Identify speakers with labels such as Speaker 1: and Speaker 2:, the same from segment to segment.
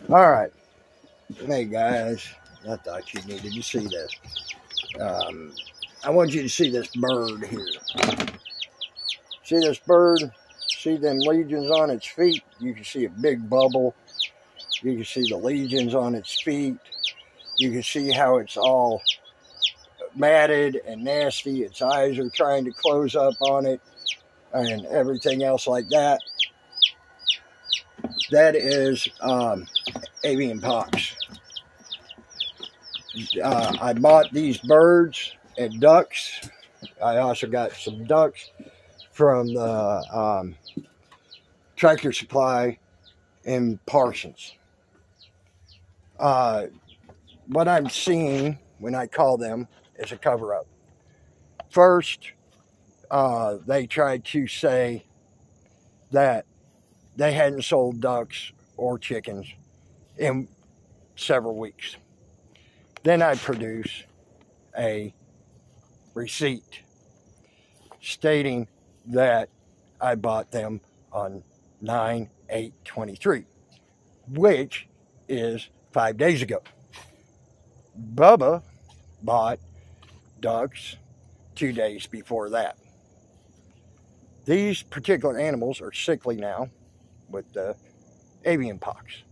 Speaker 1: All right. Hey, guys. I thought you needed to see this. Um, I want you to see this bird here. See this bird? See them legions on its feet? You can see a big bubble. You can see the legions on its feet. You can see how it's all matted and nasty. Its eyes are trying to close up on it and everything else like that. That is avian pox. I bought these birds and ducks. I also got some ducks from the Tractor Supply in Parsons. What I'm seeing when I call them is a cover-up. First, they tried to say that they hadn't sold ducks or chickens in several weeks. Then I produce a receipt stating that I bought them on 9/8/23, which is 5 days ago. Bubba bought ducks 2 days before that. These particular animals are sickly now with the avian pox.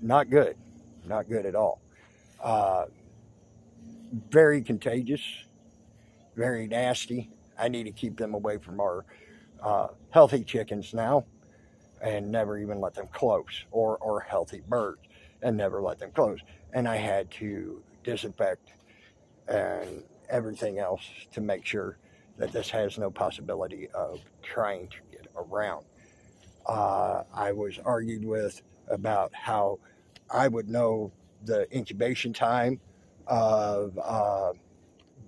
Speaker 1: Not good. Not good at all. Very contagious. Very nasty. I need to keep them away from our healthy chickens now and never even let them close, or healthy birds and never let them close. And I had to disinfect and everything else to make sure that this has no possibility of trying to get around. I was argued with about how I would know the incubation time of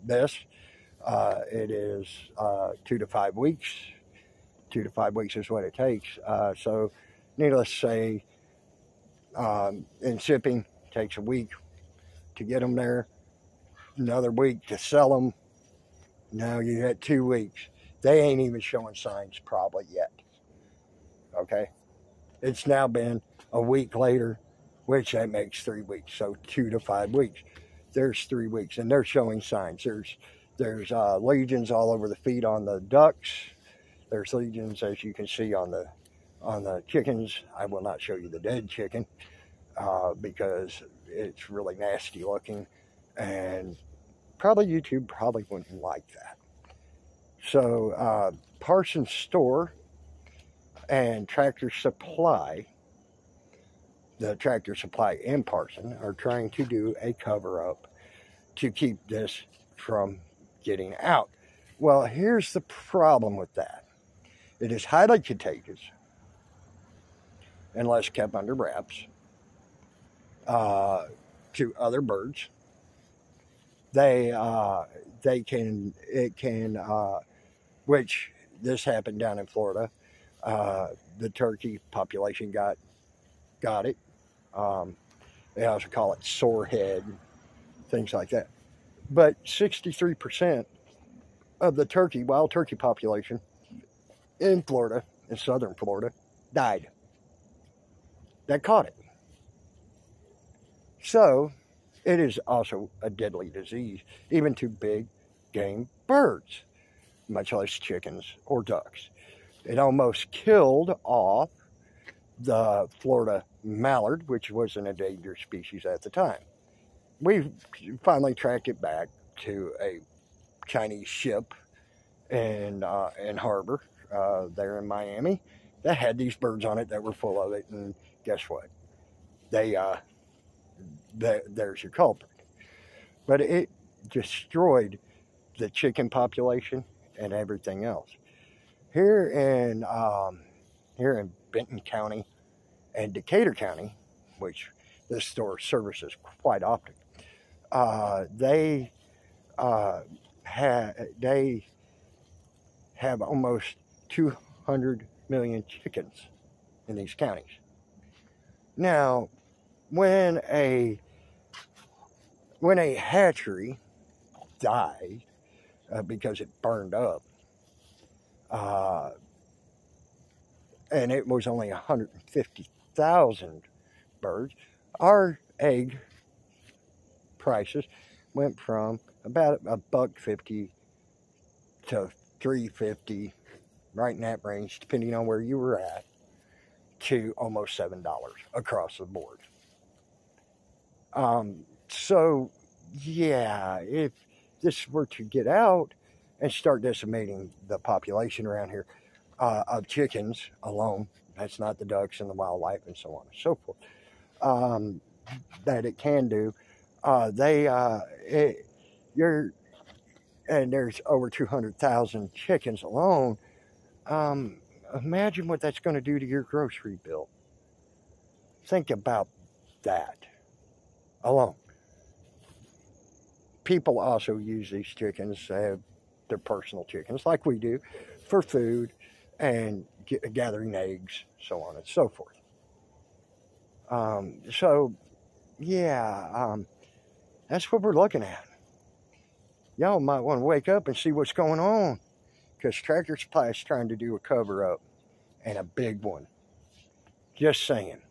Speaker 1: this. It is 2 to 5 weeks. 2 to 5 weeks is what it takes. So, needless to say, in shipping, takes a week to get them there, another week to sell them. Now you had 2 weeks. They ain't even showing signs probably yet. Okay? It's now been a week later, which that makes 3 weeks. So 2 to 5 weeks. There's 3 weeks, and they're showing signs. There's legions all over the feet on the ducks. There's legions, as you can see, on the chickens. I will not show you the dead chicken because it's really nasty looking, and probably YouTube probably wouldn't like that. So Parsons Store and Tractor Supply, the Tractor Supply in Parsons, are trying to do a cover-up to keep this from getting out. Well, here's the problem with that. It is highly contagious unless kept under wraps to other birds. Which this happened down in Florida. The turkey population got it. They also call it sorehead, things like that. But 63% of the wild turkey population in Florida, in southern Florida, died. That caught it. So it is also a deadly disease, even to big game birds, much less chickens or ducks. It almost killed off the Florida mallard, which was an endangered species at the time. We finally tracked it back to a Chinese ship in harbor there in Miami that had these birds on it that were full of it, and guess what? There's your culprit. But it destroyed the chicken population and everything else. Here in Benton County and Decatur County, which this store services quite often, they have almost 200 million chickens in these counties. Now, when a hatchery died because it burned up, and it was only 150,000 birds, our egg prices went from about $1.50 to $3.50, right in that range, depending on where you were at, to almost $7 across the board. So, yeah, if this were to get out and start decimating the population around here of chickens alone, that's not the ducks and the wildlife and so on and so forth, that it can do, and there's over 200,000 chickens alone. Imagine what that's going to do to your grocery bill. Think about that alone. People also use these chickens, their personal chickens, like we do, for food and gathering eggs, so on and so forth. That's what we're looking at. Y'all might want to wake up and see what's going on, because Tractor Supply is trying to do a cover-up, and a big one. Just saying.